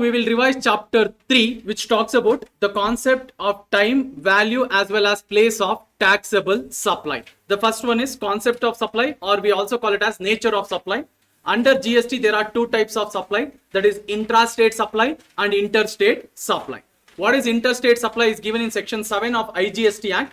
we will revise chapter 3, which talks about the concept of time, value, as well as place of taxable supply. The first one is concept of supply, or we also call it as nature of supply. Under GST, there are two types of supply, that is intrastate supply and interstate supply. What is interstate supply is given in section 7 of IGST Act.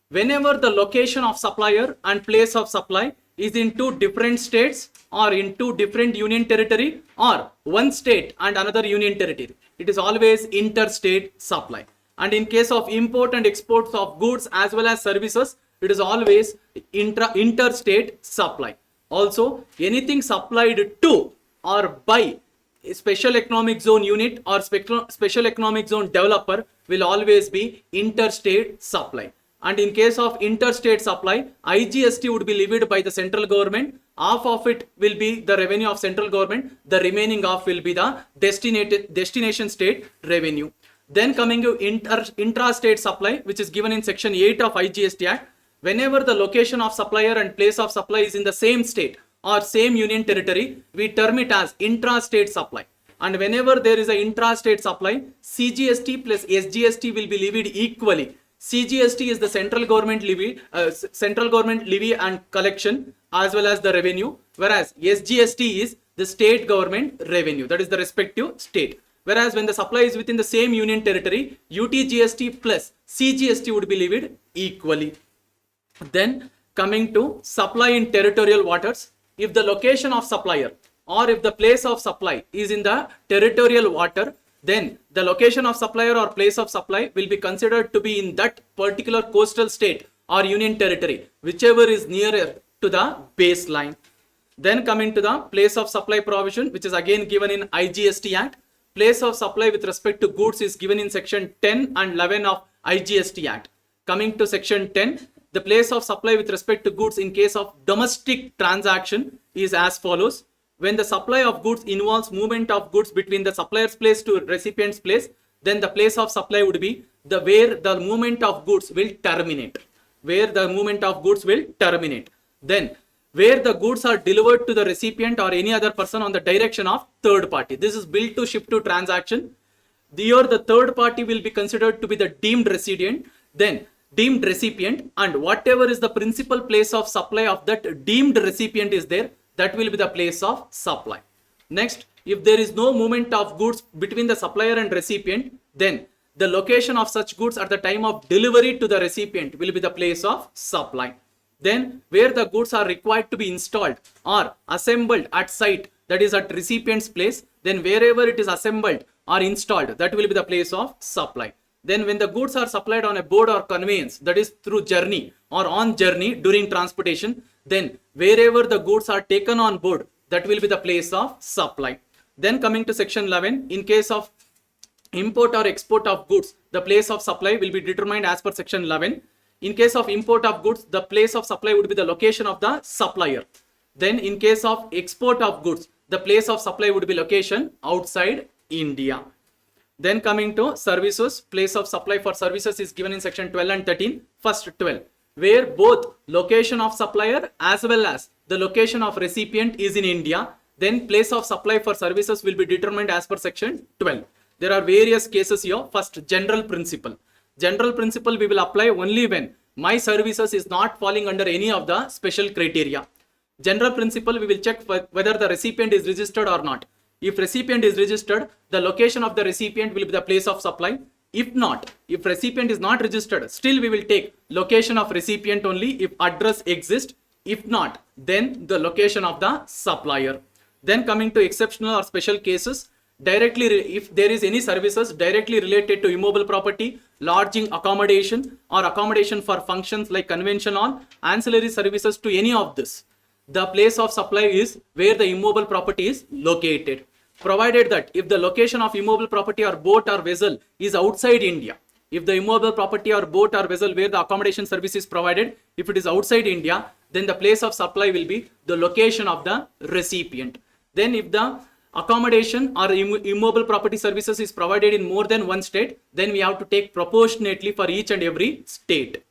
Whenever the location of supplier and place of supply is in two different states or in two different union territory or one state and another union territory, it is always interstate supply. And in case of import and exports of goods as well as services, it is always interstate supply. Also, anything supplied to or by a special economic zone unit or special economic zone developer will always be interstate supply. And in case of interstate supply, IGST would be levied by the central government. Half of it will be the revenue of central government. The remaining half will be the destination state revenue. Then coming to intrastate supply, which is given in section 8 of IGST Act. Whenever the location of supplier and place of supply is in the same state or same union territory, we term it as intrastate supply. And whenever there is an intrastate supply, CGST plus SGST will be levied equally. CGST is the central government levy and collection as well as the revenue, whereas SGST is the state government revenue, that is the respective state. Whereas when the supply is within the same union territory, UTGST plus CGST would be levied equally. Then coming to supply in territorial waters, if the location of supplier or if the place of supply is in the territorial water, then the location of supplier or place of supply will be considered to be in that particular coastal state or union territory, whichever is nearer to the baseline. Then coming to the place of supply provision, which is again given in IGST Act. Place of supply with respect to goods is given in section 10 and 11 of IGST Act. Coming to section 10, the place of supply with respect to goods in case of domestic transaction is as follows. When the supply of goods involves movement of goods between the supplier's place to recipient's place, then the place of supply would be where the movement of goods will terminate. Where the movement of goods will terminate. Then where the goods are delivered to the recipient or any other person on the direction of third party. This is bill to ship to transaction. Here the third party will be considered to be the deemed recipient, then deemed recipient, and whatever is the principal place of supply of that deemed recipient is there, that will be the place of supply. Next, if there is no movement of goods between the supplier and recipient, then the location of such goods at the time of delivery to the recipient will be the place of supply. Then where the goods are required to be installed or assembled at site, that is at recipient's place, then wherever it is assembled or installed, that will be the place of supply. Then when the goods are supplied on a board or conveyance, that is through journey or on journey during transportation, then wherever the goods are taken on board, that will be the place of supply. Then coming to section 11, in case of import or export of goods, the place of supply will be determined as per section 11. In case of import of goods, the place of supply would be the location of the supplier. Then in case of export of goods, the place of supply would be location outside India. Then coming to services, place of supply for services is given in section 12 and 13. First 12, where both location of supplier as well as the location of recipient is in India, then place of supply for services will be determined as per section 12. There are various cases here. First, general principle. General principle we will apply only when my services is not falling under any of the special criteria. General principle, we will check whether the recipient is registered or not. If recipient is registered, the location of the recipient will be the place of supply. If not, if recipient is not registered, still we will take location of recipient only if address exists. If not, then the location of the supplier. Then coming to exceptional or special cases, directly if there is any services directly related to immobile property, lodging accommodation or accommodation for functions like convention hall, ancillary services to any of this, the place of supply is where the immobile property is located. Provided that if the location of immobile property or boat or vessel is outside India, if the immobile property or boat or vessel where the accommodation service is provided, if it is outside India, then the place of supply will be the location of the recipient. Then if the accommodation or immobile property services is provided in more than one state, then we have to take proportionately for each and every state.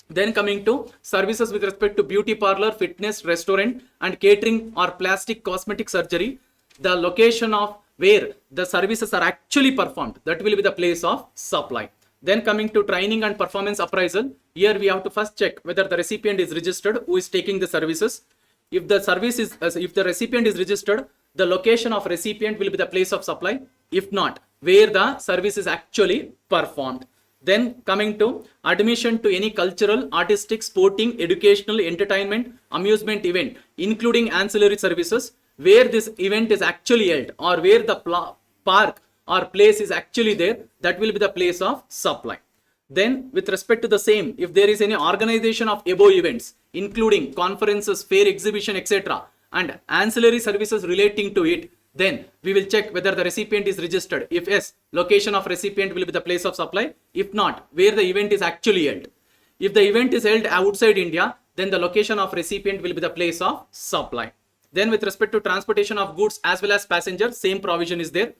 Then coming to services with respect to beauty parlor, fitness, restaurant and catering or plastic cosmetic surgery, the location of where the services are actually performed. That will be the place of supply. Then coming to training and performance appraisal, here we have to first check whether the recipient is registered who is taking the services. If the recipient is registered, the location of recipient will be the place of supply. If not, where the service is actually performed. Then coming to admission to any cultural, artistic, sporting, educational, entertainment, amusement event, including ancillary services, where this event is actually held or where the park or place is actually there, that will be the place of supply. Then with respect to the same, if there is any organization of above events, including conferences, fair, exhibition, etc., and ancillary services relating to it, then we will check whether the recipient is registered. If yes, location of recipient will be the place of supply. If not, where the event is actually held. If the event is held outside India, then the location of recipient will be the place of supply. Then with respect to transportation of goods as well as passengers, same provision is there.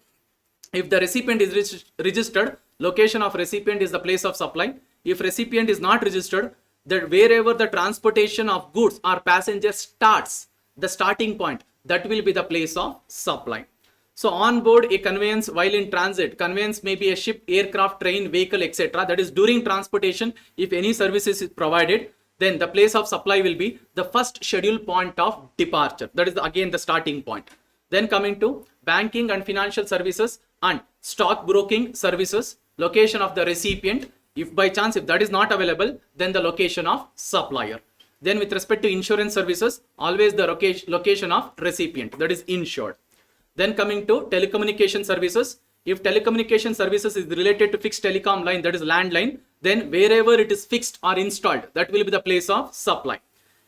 If the recipient is registered, location of recipient is the place of supply. If recipient is not registered, that wherever the transportation of goods or passengers starts, the starting point, that will be the place of supply. So on board a conveyance while in transit, conveyance may be a ship, aircraft, train, vehicle, etc. That is during transportation, if any services is provided, then the place of supply will be the first scheduled point of departure. That is again the starting point. Then coming to banking and financial services and stock broking services, location of the recipient. If by chance, if that is not available, then the location of supplier. Then with respect to insurance services, always the location of recipient, that is insured. Then coming to telecommunication services, if telecommunication services is related to fixed telecom line, that is landline, then wherever it is fixed or installed, that will be the place of supply.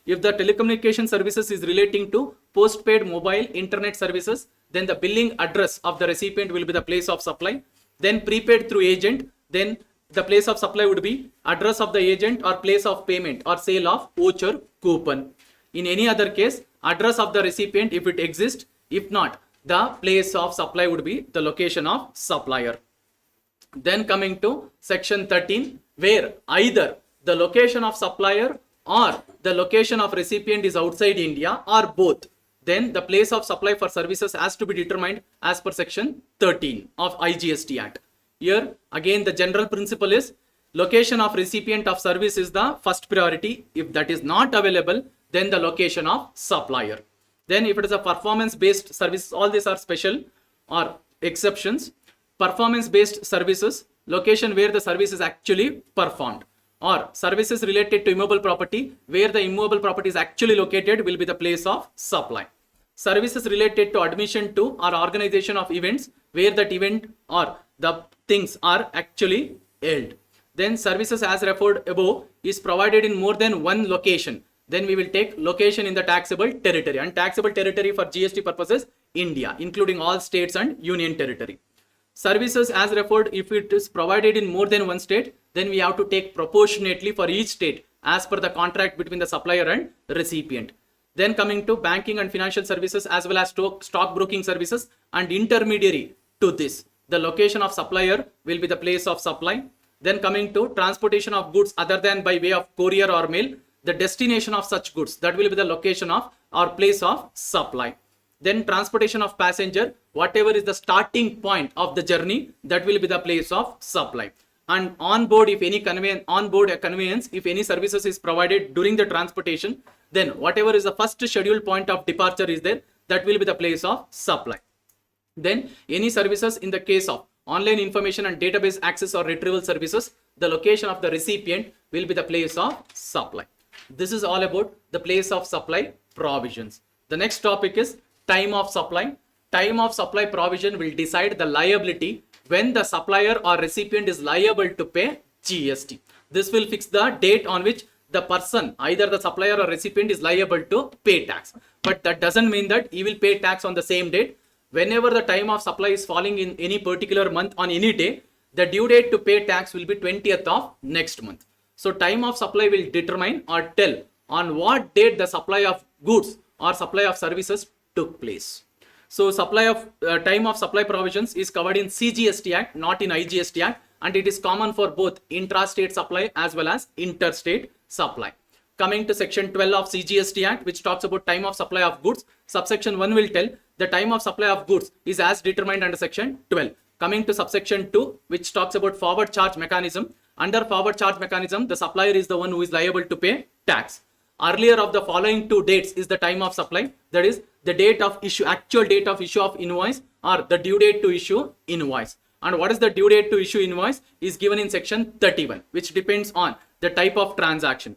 If the telecommunication services is relating to postpaid mobile internet services, then the billing address of the recipient will be the place of supply. Then prepaid through agent, then the place of supply would be address of the agent or place of payment or sale of voucher coupon. In any other case, address of the recipient if it exists. If not, the place of supply would be the location of supplier. Then coming to section 13, where either the location of supplier or the location of recipient is outside India or both, then the place of supply for services has to be determined as per section 13 of IGST Act. Here again the general principle is location of recipient of service is the first priority. If that is not available, then the location of supplier. Then if it is a performance based service, all these are special or exceptions. Performance based services, location where the service is actually performed, or services related to immovable property, where the immovable property is actually located, will be the place of supply. Services related to admission to or organization of events, where that event or the things are actually held. Then services as referred above is provided in more than one location. Then we will take location in the taxable territory, and taxable territory for GST purposes, India, including all states and union territory. Services as referred, if it is provided in more than one state, then we have to take proportionately for each state as per the contract between the supplier and recipient. Then coming to banking and financial services as well as stock broking services and intermediary to this, the location of supplier will be the place of supply. Then coming to transportation of goods other than by way of courier or mail, the destination of such goods, that will be the location of or place of supply. Then transportation of passenger, whatever is the starting point of the journey, that will be the place of supply. And on board, if any conveyance, if any services is provided during the transportation, then whatever is the first scheduled point of departure is there, that will be the place of supply. Then any services in the case of online information and database access or retrieval services, the location of the recipient will be the place of supply. This is all about the place of supply provisions. The next topic is time of supply. Time of supply provision will decide the liability when the supplier or recipient is liable to pay GST. This will fix the date on which the person, either the supplier or recipient, is liable to pay tax. But that doesn't mean that he will pay tax on the same date. Whenever the time of supply is falling in any particular month on any day, the due date to pay tax will be 20th of next month. So time of supply will determine or tell on what date the supply of goods or supply of services took place. So supply of time of supply provisions is covered in CGST Act, not in IGST Act, and it is common for both intrastate supply as well as interstate supply. coming to section 12 of CGST Act, which talks about time of supply of goods. Subsection 1 will tell the time of supply of goods is as determined under section 12. Coming to subsection 2, which talks about forward charge mechanism. Under forward charge mechanism, the supplier is the one who is liable to pay tax. Earlier of the following two dates is the time of supply. That is the date of issue, actual date of issue of invoice, or the due date to issue invoice. And what is the due date to issue invoice is given in section 31, which depends on the type of transaction.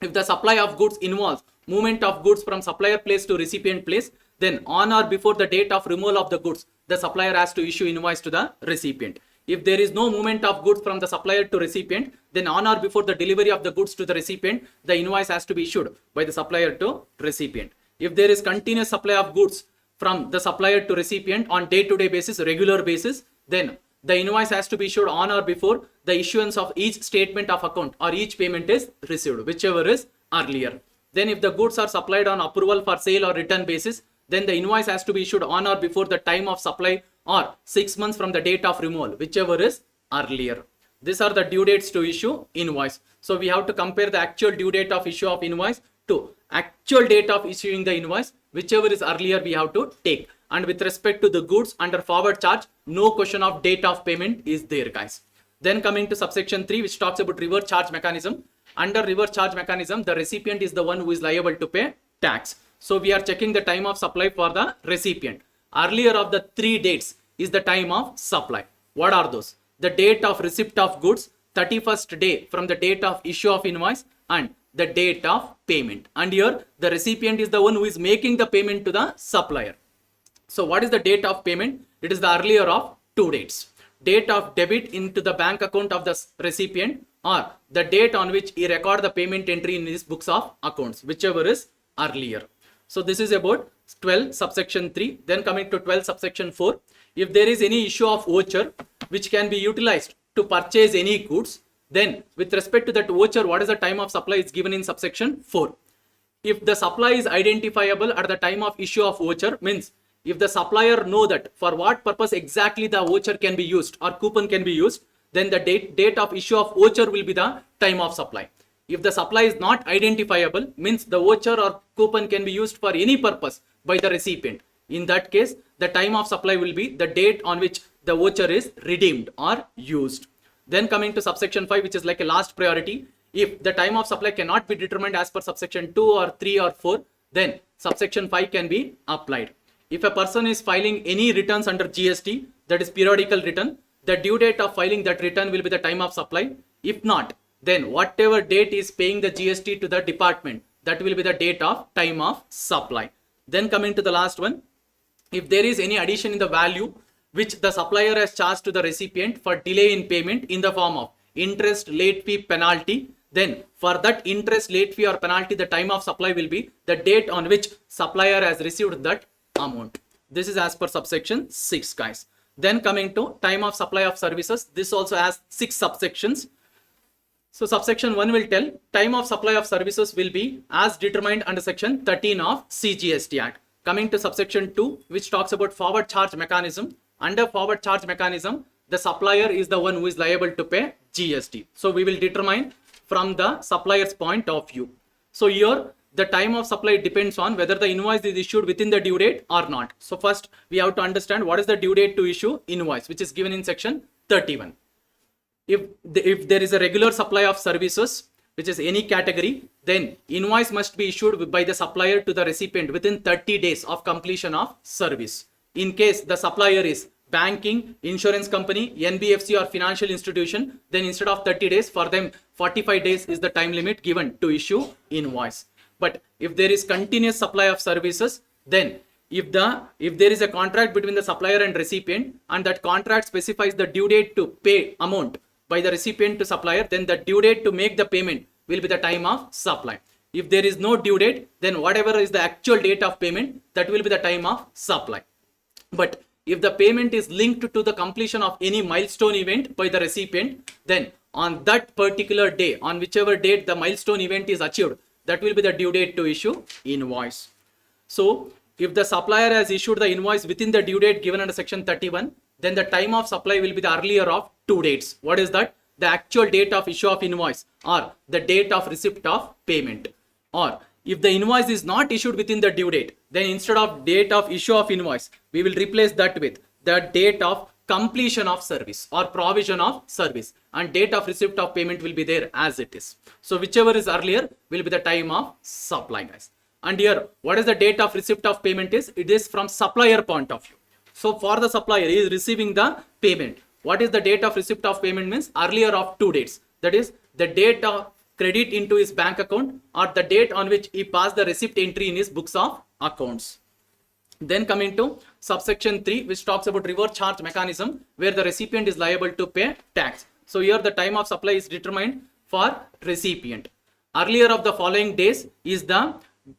If the supply of goods involves movement of goods from supplier place to recipient place, then on or before the date of removal of the goods, the supplier has to issue invoice to the recipient. If there is no movement of goods from the supplier to recipient, then on or before the delivery of the goods to the recipient, the invoice has to be issued by the supplier to recipient. If there is continuous supply of goods from the supplier to recipient on day-to-day basis, regular basis, then the invoice has to be issued on or before the issuance of each statement of account or each payment is received, whichever is earlier. Then if the goods are supplied on approval for sale or return basis, then the invoice has to be issued on or before the time of supply or 6 months from the date of removal, whichever is earlier. These are the due dates to issue invoice. So we have to compare the actual due date of issue of invoice to actual date of issuing the invoice, whichever is earlier we have to take. And with respect to the goods under forward charge, no question of date of payment is there, guys. Then coming to subsection 3, which talks about reverse charge mechanism. Under reverse charge mechanism, the recipient is the one who is liable to pay tax. So we are checking the time of supply for the recipient. Earlier of the 3 dates is the time of supply. What are those? The date of receipt of goods, 31st day from the date of issue of invoice, and the date of payment. And here the recipient is the one who is making the payment to the supplier. So what is the date of payment? It is the earlier of 2 dates. Date of debit into the bank account of the recipient, or the date on which he record the payment entry in his books of accounts, whichever is earlier. So this is about 12 subsection 3. Then coming to 12 subsection 4. If there is any issue of voucher which can be utilized to purchase any goods, then with respect to that voucher, what is the time of supply is given in subsection 4. If the supply is identifiable at the time of issue of voucher, means if the supplier know that for what purpose exactly the voucher can be used or coupon can be used, then the date of issue of voucher will be the time of supply. If the supply is not identifiable, means the voucher or coupon can be used for any purpose by the recipient. In that case, the time of supply will be the date on which the voucher is redeemed or used. Then coming to subsection 5, which is like a last priority. If the time of supply cannot be determined as per subsection 2 or 3 or 4, then subsection 5 can be applied. If a person is filing any returns under GST, that is periodical return, the due date of filing that return will be the time of supply. If not, then whatever date is paying the GST to the department, that will be the date of time of supply. Then coming to the last one, if there is any addition in the value which the supplier has charged to the recipient for delay in payment in the form of interest, late fee, penalty, then for that interest, late fee or penalty, the time of supply will be the date on which supplier has received that amount. This is as per subsection 6, guys. Then coming to time of supply of services, this also has 6 subsections. So subsection 1 will tell time of supply of services will be as determined under section 13 of CGST Act. Coming to subsection 2, which talks about forward charge mechanism. Under forward charge mechanism, the supplier is the one who is liable to pay GST. So we will determine from the supplier's point of view. So here the time of supply depends on whether the invoice is issued within the due date or not. So first we have to understand what is the due date to issue invoice, which is given in section 31. If there is a regular supply of services, which is any category, then invoice must be issued by the supplier to the recipient within 30 days of completion of service. In case the supplier is banking, insurance company, NBFC or financial institution, then instead of 30 days, for them 45 days is the time limit given to issue invoice. But if there is continuous supply of services, then if there is a contract between the supplier and recipient, and that contract specifies the due date to pay amount by the recipient to supplier, then the due date to make the payment will be the time of supply. If there is no due date, then whatever is the actual date of payment, that will be the time of supply. But if the payment is linked to the completion of any milestone event by the recipient, then on that particular day, on whichever date the milestone event is achieved, that will be the due date to issue invoice. So if the supplier has issued the invoice within the due date given under section 31, then the time of supply will be the earlier of 2 dates. What is that? the actual date of issue of invoice or the date of receipt of payment. Or if the invoice is not issued within the due date, then instead of date of issue of invoice, we will replace that with the date of completion of service or provision of service, and date of receipt of payment will be there as it is. So whichever is earlier will be the time of supply, guys. And here, what is the date of receipt of payment is? It is from supplier point of view. So for the supplier, he is receiving the payment. What is the date of receipt of payment means? Earlier of 2 dates. That is the date of credit into his bank account or the date on which he passed the receipt entry in his books of accounts. Then coming to subsection 3, which talks about reverse charge mechanism, where the recipient is liable to pay tax. So here the time of supply is determined for recipient. Earlier of the following days is the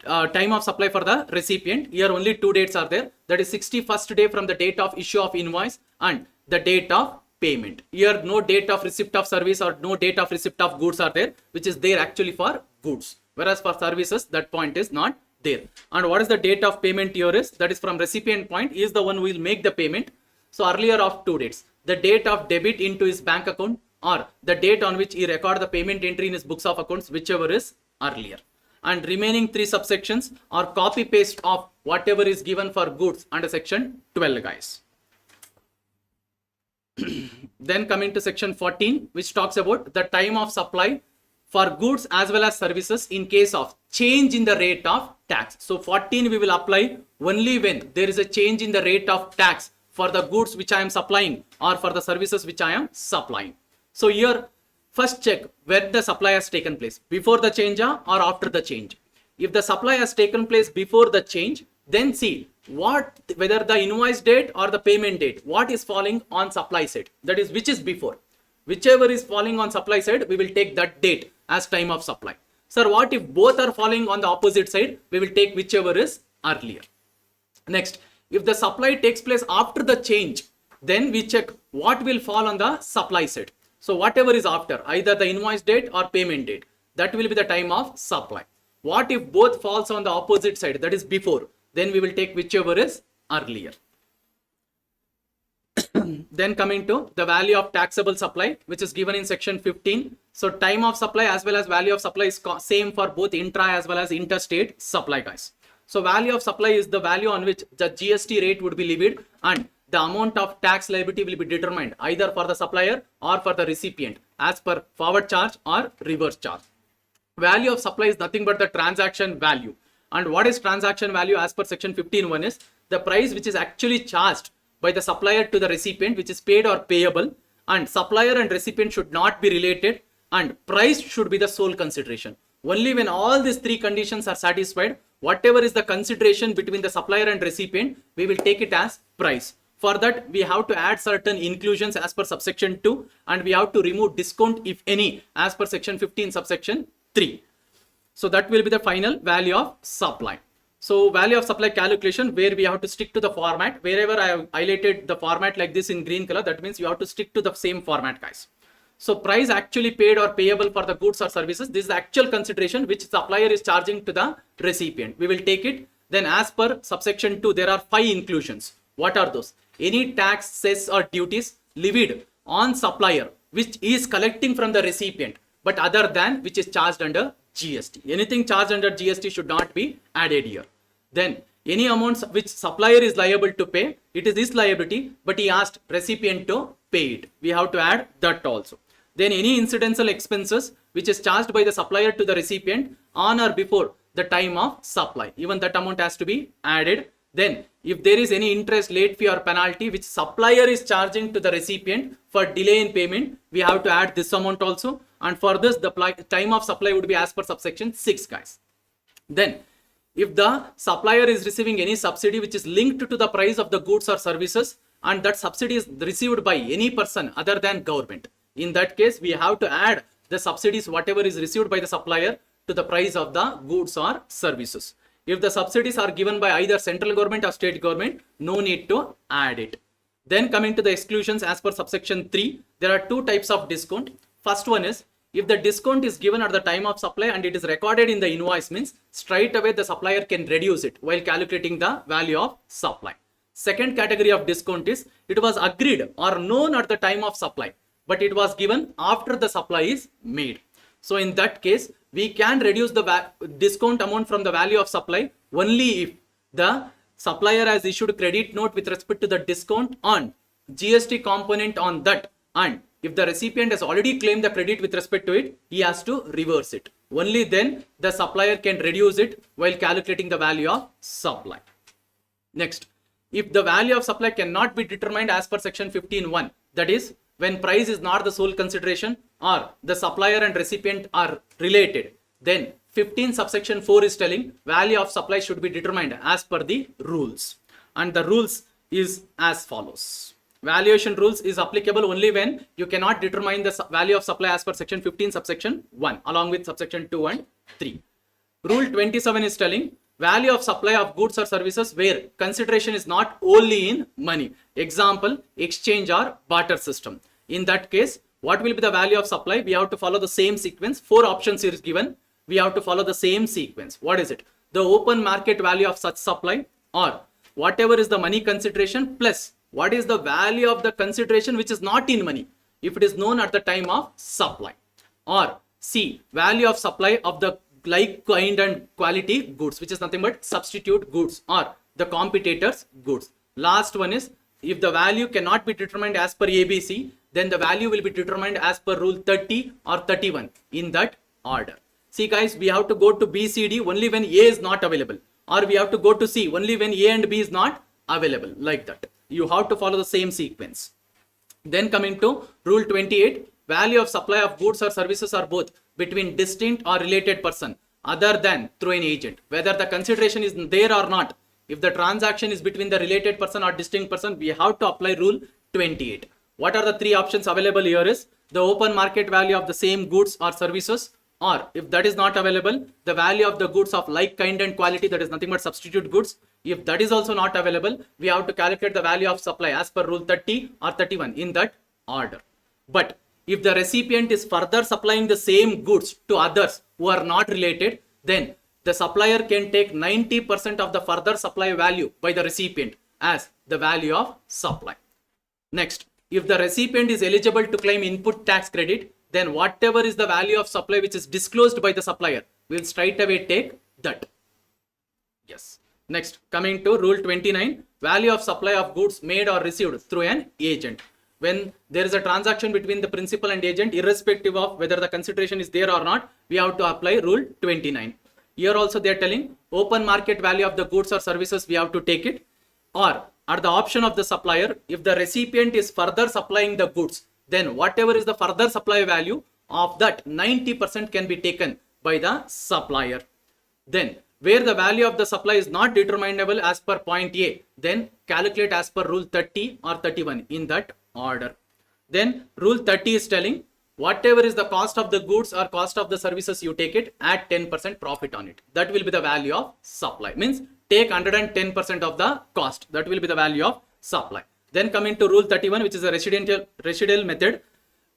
time of supply for the recipient. Here only 2 dates are there. That is 61st day from the date of issue of invoice and the date of payment. Here no date of receipt of service or no date of receipt of goods are there, which is there actually for goods. Whereas for services, that point is not there. And what is the date of payment here is? That is from recipient point. He is the one who will make the payment. So earlier of 2 dates, the date of debit into his bank account or the date on which he record the payment entry in his books of accounts, whichever is earlier. And remaining 3 subsections are copy paste of whatever is given for goods under section 12, guys. Then coming to section 14, which talks about the time of supply for goods as well as services in case of change in the rate of tax. So 14 we will apply only when there is a change in the rate of tax for the goods which I am supplying or for the services which I am supplying. So here first check where the supply has taken place, before the change or after the change. If the supply has taken place before the change, then see whether the invoice date or the payment date, what is falling on supply side, that is which is before. Whichever is falling on supply side, we will take that date as time of supply. Sir, what if both are falling on the opposite side? We will take whichever is earlier. Next, if the supply takes place after the change, then we check what will fall on the supply side. So whatever is after, either the invoice date or payment date, that will be the time of supply. What if both falls on the opposite side, that is before, then we will take whichever is earlier. Then coming to the value of taxable supply, which is given in section 15. So time of supply as well as value of supply is same for both intra as well as interstate supply, guys. So value of supply is the value on which the GST rate would be levied and the amount of tax liability will be determined either for the supplier or for the recipient as per forward charge or reverse charge. Value of supply is nothing but the transaction value. And what is transaction value as per section 15.1 is the price which is actually charged by the supplier to the recipient, which is paid or payable, and supplier and recipient should not be related and price should be the sole consideration. Only when all these 3 conditions are satisfied, whatever is the consideration between the supplier and recipient, we will take it as price. For that, we have to add certain inclusions as per subsection 2 and we have to remove discount if any as per section 15 subsection 3. So that will be the final value of supply. So value of supply calculation, where we have to stick to the format. Wherever I have highlighted the format like this in green color, that means you have to stick to the same format, guys. So price actually paid or payable for the goods or services. This is the actual consideration which supplier is charging to the recipient. We will take it. Then as per subsection 2, there are 5 inclusions. What are those? Any tax, cess or duties levied on supplier which is collecting from the recipient, but other than which is charged under GST. Anything charged under GST should not be added here. Then any amounts which supplier is liable to pay, it is his liability, but he asked recipient to pay it. We have to add that also. Then any incidental expenses which is charged by the supplier to the recipient on or before the time of supply, even that amount has to be added. Then if there is any interest, late fee or penalty which supplier is charging to the recipient for delay in payment, we have to add this amount also. And for this, the time of supply would be as per subsection 6, guys. Then if the supplier is receiving any subsidy which is linked to the price of the goods or services and that subsidy is received by any person other than government, in that case we have to add the subsidies whatever is received by the supplier to the price of the goods or services. If the subsidies are given by either central government or state government, no need to add it. Then coming to the exclusions as per subsection 3, there are 2 types of discount. First one is if the discount is given at the time of supply and it is recorded in the invoice, means straight away the supplier can reduce it while calculating the value of supply. Second category of discount is it was agreed or known at the time of supply, but it was given after the supply is made. So in that case, we can reduce the discount amount from the value of supply only if the supplier has issued credit note with respect to the discount on GST component on that, and if the recipient has already claimed the credit with respect to it, he has to reverse it. Only then the supplier can reduce it while calculating the value of supply. Next, if the value of supply cannot be determined as per section 15.1, that is when price is not the sole consideration or the supplier and recipient are related, then 15 subsection 4 is telling value of supply should be determined as per the rules, and the rules is as follows. Valuation rules is applicable only when you cannot determine the value of supply as per section 15 subsection 1 along with subsection 2 and 3. Rule 27 is telling value of supply of goods or services where consideration is not only in money. Example, exchange or barter system. In that case, what will be the value of supply? We have to follow the same sequence. 4 options is given. We have to follow the same sequence. What is it? The open market value of such supply, or whatever is the money consideration plus what is the value of the consideration which is not in money if it is known at the time of supply, or C, value of supply of the like kind and quality goods, which is nothing but substitute goods or the competitors goods. Last one is if the value cannot be determined as per ABC, then the value will be determined as per rule 30 or 31 in that order. See guys, we have to go to B, C, D only when A is not available, or we have to go to C only when A and B is not available, like that. You have to follow the same sequence. Then coming to rule 28, value of supply of goods or services are both between distinct or related person other than through an agent. Whether the consideration is there or not, if the transaction is between the related person or distinct person, we have to apply rule 28. What are the 3 options available here is the open market value of the same goods or services, or if that is not available, the value of the goods of like kind and quality, that is nothing but substitute goods. If that is also not available, we have to calculate the value of supply as per rule 30 or 31 in that order. But if the recipient is further supplying the same goods to others who are not related, then the supplier can take 90% of the further supply value by the recipient as the value of supply. Next, if the recipient is eligible to claim input tax credit, then whatever is the value of supply which is disclosed by the supplier, will straight away take that. Yes. Next, coming to rule 29, value of supply of goods made or received through an agent. When there is a transaction between the principal and agent, irrespective of whether the consideration is there or not, we have to apply rule 29. Here also they are telling open market value of the goods or services, we have to take it, or at the option of the supplier, if the recipient is further supplying the goods, then whatever is the further supply value of that 90% can be taken by the supplier. Then where the value of the supply is not determinable as per point A, then calculate as per rule 30 or 31 in that order. Then rule 30 is telling whatever is the cost of the goods or cost of the services, you take it at 10% profit on it. That will be the value of supply. Means take 110% of the cost. That will be the value of supply. Then coming to rule 31, which is a residual method.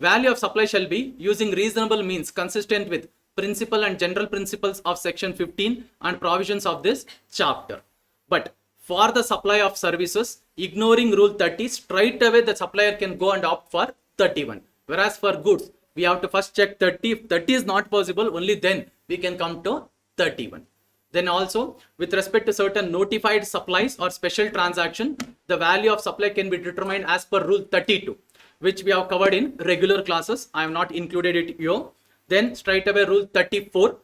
Value of supply shall be using reasonable means consistent with principle and general principles of section 15 and provisions of this chapter. But for the supply of services, ignoring rule 30, straight away the supplier can go and opt for 31. Whereas for goods, we have to first check 30. If 30 is not possible, only then we can come to 31. Then also, with respect to certain notified supplies or special transaction, the value of supply can be determined as per rule 32, which we have covered in regular classes. I have not included it here. Then straight away rule 34,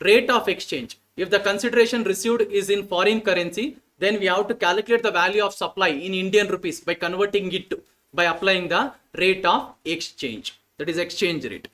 rate of exchange. If the consideration received is in foreign currency, then we have to calculate the value of supply in Indian rupees by converting it by applying the rate of exchange, that is exchange rate.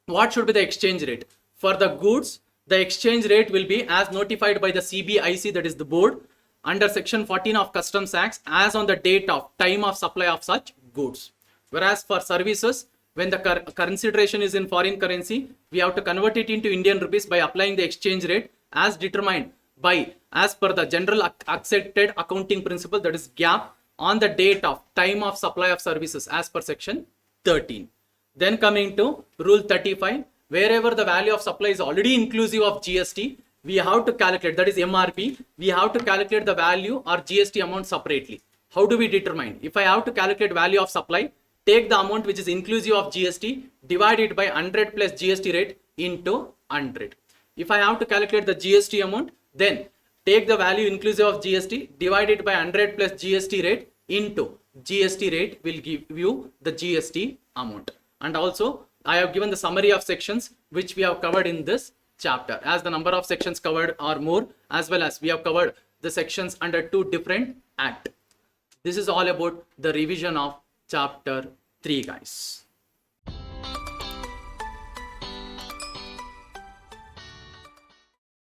What should be the exchange rate? For the goods, the exchange rate will be as notified by the CBIC, that is the board, under section 14 of Customs Acts as on the date of time of supply of such goods. Whereas for services, when the consideration is in foreign currency, we have to convert it into Indian rupees by applying the exchange rate as determined by as per the general accepted accounting principle, that is GAAP, on the date of time of supply of services as per section 13. Then coming to rule 35, wherever the value of supply is already inclusive of GST, we have to calculate, that is MRP, we have to calculate the value or GST amount separately. How do we determine? If I have to calculate value of supply, take the amount which is inclusive of GST, divide it by 100 plus GST rate into 100. If I have to calculate the GST amount, then take the value inclusive of GST, divide it by 100 plus GST rate into GST rate will give you the GST amount. And also I have given the summary of sections which we have covered in this chapter, as the number of sections covered are more, as well as we have covered the sections under 2 different acts. This is all about the revision of chapter 3, guys.